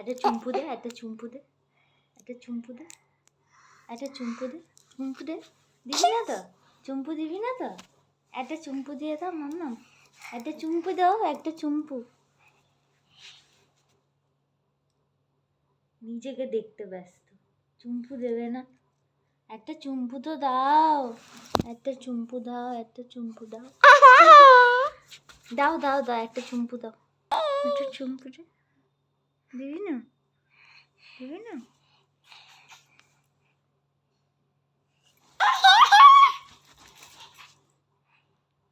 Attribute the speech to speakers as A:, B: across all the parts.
A: একটা চুম্পু দে, একটা চুম্পু দে, একটা চুম্পু দে, একটা চুম্পু দে, চুম্পু দে। দিবি না তো? চুম্পু দিবি না তো? একটা চুম্পু দিয়ে দাও মাম্মাম, একটা চুম্পু দাও, একটা চুম্পু। নিজেকে দেখতে ব্যস্ত, চুম্পু দেবে না? একটা চুম্পু তো দাও, একটা চুম্পু দাও, একটা চুম্পু দাও, দাও দাও দাও, একটা চুম্পু দাও, একটা চুম্পু দে। দিবি না? দিবি না?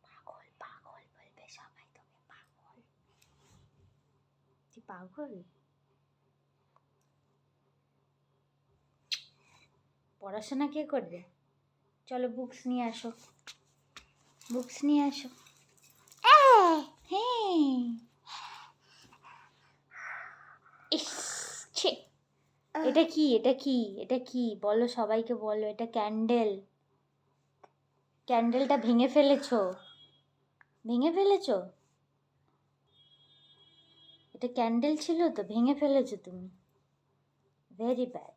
A: পাগল পাগল বলবে সবাই তোকে, পাগল। তুই পাগল? পড়াশোনা কে করবে? চলো বুকস নিয়ে আসো, বুকস নিয়ে আসো। হ্যাঁ, ইস ছি, এটা কি, এটা কি, এটা কি বলো, সবাইকে বলো। এটা ক্যান্ডেল, ক্যান্ডেলটা ভেঙে ফেলেছো, ভেঙে ফেলেছো। এটা ক্যান্ডেল ছিল তো, ভেঙে ফেলেছো তুমি, ভেরি ব্যাড।